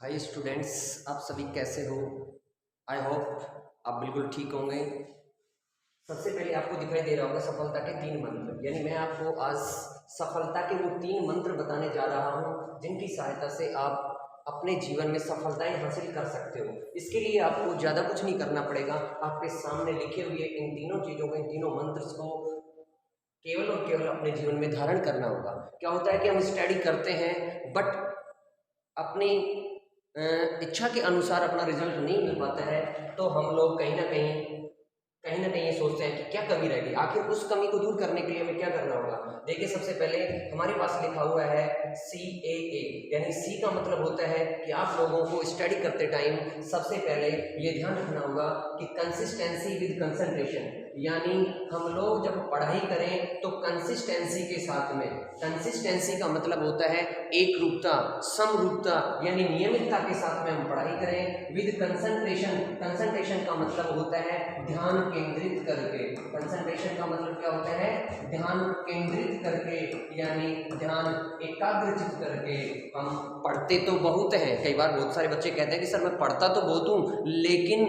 Hi students, आप सभी कैसे हो। आई होप आप बिल्कुल ठीक होंगे। सबसे पहले आपको दिखाई दे रहा होगा सफलता के 3 मंत्र, यानी मैं आपको आज सफलता के वो 3 मंत्र बताने जा रहा हूँ जिनकी सहायता से आप अपने जीवन में सफलताएं हासिल कर सकते हो। इसके लिए आपको ज़्यादा कुछ नहीं करना पड़ेगा। आपके सामने लिखे हुए इन तीनों चीज़ों को, इन तीनों मंत्र को केवल और केवल अपने जीवन में धारण करना होगा। क्या होता है कि हम स्टडी करते हैं बट अपनी इच्छा के अनुसार अपना रिजल्ट नहीं मिल पाता है, तो हम लोग कहीं ना कहीं ये सोचते हैं कि क्या कमी रह गई। आखिर उस कमी को दूर करने के लिए हमें क्या करना होगा। देखिए, सबसे पहले हमारे पास लिखा हुआ है CAA, यानी सी का मतलब होता है कि आप लोगों को स्टडी करते टाइम सबसे पहले ये ध्यान रखना होगा कि कंसिस्टेंसी विद कंसंट्रेशन, यानी हम लोग जब पढ़ाई करें तो कंसिस्टेंसी के साथ में, कंसिस्टेंसी का मतलब होता है एक रूपता, समरूपता, यानी नियमितता के साथ में हम पढ़ाई करें। विद कंसंट्रेशन, कंसंट्रेशन का मतलब होता है ध्यान केंद्रित करके। कंसंट्रेशन का मतलब क्या होता है? ध्यान केंद्रित करके, यानी ध्यान एकाग्रचित करके। हम पढ़ते तो बहुत हैं, कई बार बहुत सारे बच्चे कहते हैं कि सर मैं पढ़ता तो बहुत हूँ लेकिन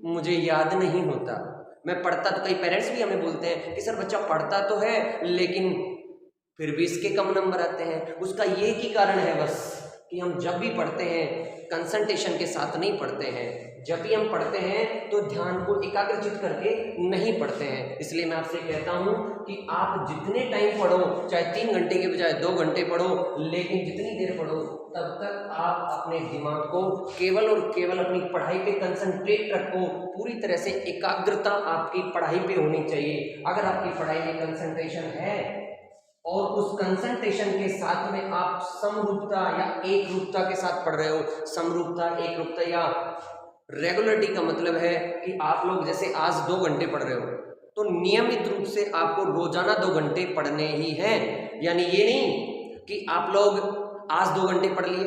मुझे याद नहीं होता। मैं पढ़ता तो, कई पेरेंट्स भी हमें बोलते हैं कि सर बच्चा पढ़ता तो है लेकिन फिर भी इसके कम नंबर आते हैं। उसका ये ही कारण है बस कि हम जब भी पढ़ते हैं कंसंट्रेशन के साथ नहीं पढ़ते हैं। जब भी हम पढ़ते हैं तो ध्यान को एकाग्रचित करके नहीं पढ़ते हैं। इसलिए मैं आपसे कहता हूं कि आप जितने टाइम पढ़ो, चाहे 3 घंटे के बजाय 2 घंटे पढ़ो, लेकिन जितनी देर पढ़ो तब तक आप अपने दिमाग को केवल और केवल अपनी पढ़ाई पे कंसंट्रेट रखो। पूरी तरह से एकाग्रता आपकी पढ़ाई पे होनी चाहिए। अगर आपकी पढ़ाई में कंसंट्रेशन है और उस कंसंट्रेशन के साथ में आप समरूपता या एक रूपता के साथ पढ़ रहे हो, समरूपता, एक रूपता या रेगुलरिटी का मतलब है कि आप लोग जैसे आज 2 घंटे पढ़ रहे हो तो नियमित रूप से आपको रोजाना 2 घंटे पढ़ने ही हैं। यानी ये नहीं कि आप लोग आज 2 घंटे पढ़ लिए,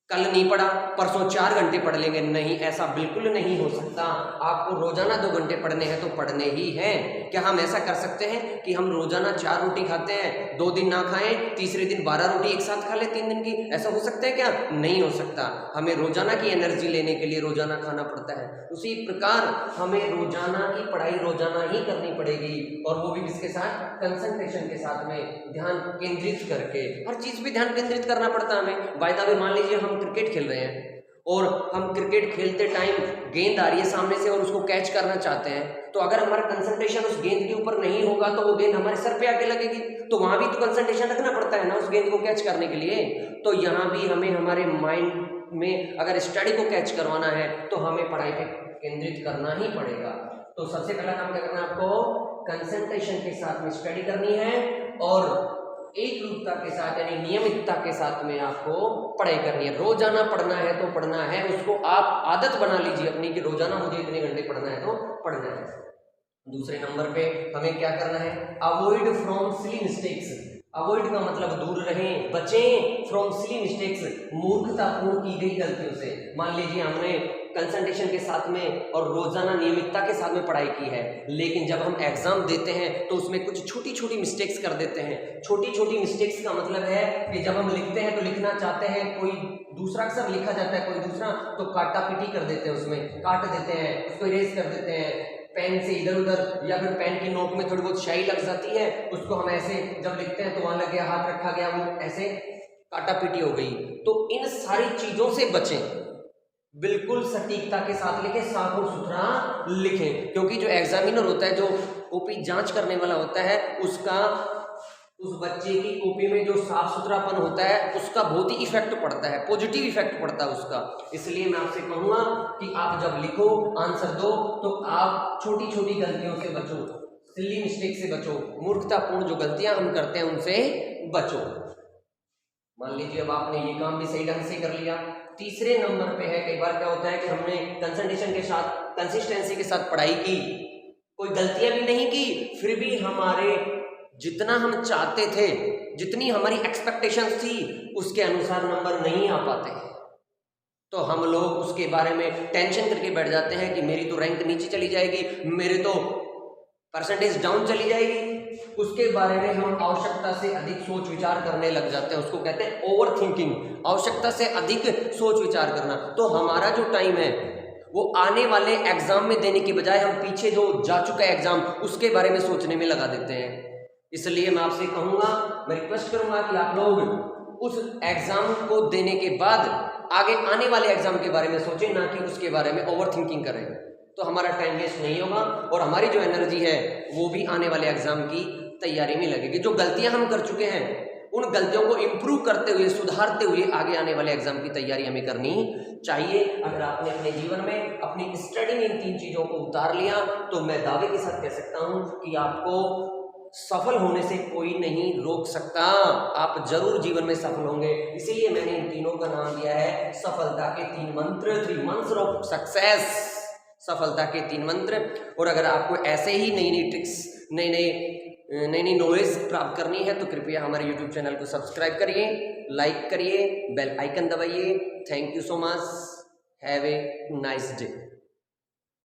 कल नहीं पढ़ा, परसों 4 घंटे पढ़ लेंगे। नहीं, ऐसा बिल्कुल नहीं हो सकता। आपको रोजाना 2 घंटे पढ़ने हैं तो पढ़ने ही हैं। क्या हम ऐसा कर सकते हैं कि हम रोजाना 4 रोटी खाते हैं, 2 दिन ना खाएं, तीसरे दिन 12 रोटी एक साथ खा ले 3 दिन की? ऐसा हो सकता है क्या? नहीं हो सकता। हमें रोजाना की एनर्जी लेने के लिए रोजाना खाना पड़ता है। उसी प्रकार हमें रोजाना की पढ़ाई रोजाना ही करनी पड़ेगी, और वो भी किसके साथ? कंसंट्रेशन के साथ में, ध्यान केंद्रित करके। हर चीज पे ध्यान केंद्रित करना पड़ता है हमें। बाय द वे, मान लीजिए हम क्रिकेट खेल रहे हैं और हम क्रिकेट खेलते टाइम गेंद आ रही है सामने से और उसको कैच करना चाहते हैं, तो अगर हमारा कंसंट्रेशन उस गेंद के ऊपर नहीं होगा तो वो गेंद हमारे सर पे आके लगेगी। तो वहां भी तो कंसंट्रेशन रखना पड़ता है ना उस गेंद को कैच करने के लिए। तो यहाँ भी हमें हमारे माइंड में अगर स्टडी को कैच करवाना है तो हमें पढ़ाई पे केंद्रित करना ही पड़ेगा। तो सबसे पहला काम क्या करना है आपको? कंसंट्रेशन के साथ में स्टडी करनी है और एक रूपता के साथ यानी नियमितता के साथ में आपको पढ़ाई करनी है। रोजाना पढ़ना है तो पढ़ना है, उसको आप आदत बना लीजिए अपनी कि रोजाना मुझे इतने घंटे पढ़ना है तो पढ़ना है। दूसरे नंबर पे हमें क्या करना है? Avoid from silly mistakes. Avoid का मतलब दूर रहें, बचें। फ्रॉम सिली मिस्टेक्स, मूर्खतापूर्ण की गई गलतियों से। मान लीजिए हमने कंसंट्रेशन के साथ में और रोजाना नियमितता के साथ में पढ़ाई की है, लेकिन जब हम एग्जाम देते हैं तो उसमें कुछ छोटी छोटी मिस्टेक्स कर देते हैं। छोटी छोटी मिस्टेक्स का मतलब है कि जब हम लिखते हैं तो लिखना चाहते हैं, कोई दूसरा अक्षर लिखा जाता है, कोई दूसरा, तो काटा पीटी कर देते हैं, उसमें काट देते हैं, उसको इरेज कर देते हैं पेन से इधर उधर, या फिर पेन की नोक में थोड़ी बहुत स्याही लग जाती है, उसको हम ऐसे जब लिखते हैं तो वहां लग गया, हाथ रखा गया, वो ऐसे काटा पीटी हो गई। तो इन सारी चीजों से बचें, बिल्कुल सटीकता के साथ लिखें, साफ और सुथरा लिखें, क्योंकि जो एग्जामिनर होता है, जो कॉपी जांच करने वाला होता है, उसका उस बच्चे की कॉपी में जो साफ सुथरापन होता है उसका बहुत ही इफेक्ट पड़ता है, पॉजिटिव इफेक्ट पड़ता है उसका। इसलिए मैं आपसे कहूंगा कि आप जब लिखो, आंसर दो, तो आप छोटी छोटी गलतियों से बचो, सिली मिस्टेक से बचो, मूर्खतापूर्ण जो गलतियां हम करते हैं उनसे बचो। मान लीजिए अब आपने ये काम भी सही ढंग से कर लिया। तीसरे नंबर पे है, कई बार क्या होता है कि हमने कंसंट्रेशन के साथ, कंसिस्टेंसी के साथ पढ़ाई की, कोई गलतियां भी नहीं की, फिर भी हमारे जितना हम चाहते थे, जितनी हमारी एक्सपेक्टेशंस थी, उसके अनुसार नंबर नहीं आ पाते, तो हम लोग उसके बारे में टेंशन करके बैठ जाते हैं कि मेरी तो रैंक नीचे चली जाएगी, मेरे तो परसेंटेज डाउन चली जाएगी। उसके बारे में हम आवश्यकता से अधिक सोच विचार करने लग जाते हैं, उसको कहते हैं ओवर थिंकिंग, आवश्यकता से अधिक सोच विचार करना। तो हमारा जो टाइम है वो आने वाले एग्जाम में देने की बजाय हम पीछे जो जा चुका है एग्जाम उसके बारे में सोचने में लगा देते हैं। इसलिए मैं आपसे कहूंगा, मैं रिक्वेस्ट करूंगा कि आप लोग उस एग्जाम को देने के बाद आगे आने वाले एग्जाम के बारे में सोचें, ना कि उसके बारे में ओवर थिंकिंग करें। तो हमारा टाइम वेस्ट नहीं होगा और हमारी जो एनर्जी है वो भी आने वाले एग्जाम की तैयारी में लगेगी। जो गलतियां हम कर चुके हैं उन गलतियों को इम्प्रूव करते हुए, सुधारते हुए आगे आने वाले एग्जाम की तैयारी हमें करनी चाहिए। अगर आपने अपने जीवन में अपनी स्टडी में इन 3 चीजों को उतार लिया तो मैं दावे के साथ कह सकता हूं कि आपको सफल होने से कोई नहीं रोक सकता, आप जरूर जीवन में सफल होंगे। इसीलिए मैंने इन तीनों का नाम दिया है सफलता के 3 मंत्र, 3 मंत्र ऑफ सक्सेस, सफलता के 3 मंत्र। और अगर आपको ऐसे ही नई नई ट्रिक्स, नई नई नॉलेज प्राप्त करनी है तो कृपया हमारे YouTube चैनल को सब्सक्राइब करिए, लाइक करिए, बेल आइकन दबाइए। Thank you so much, have a nice day.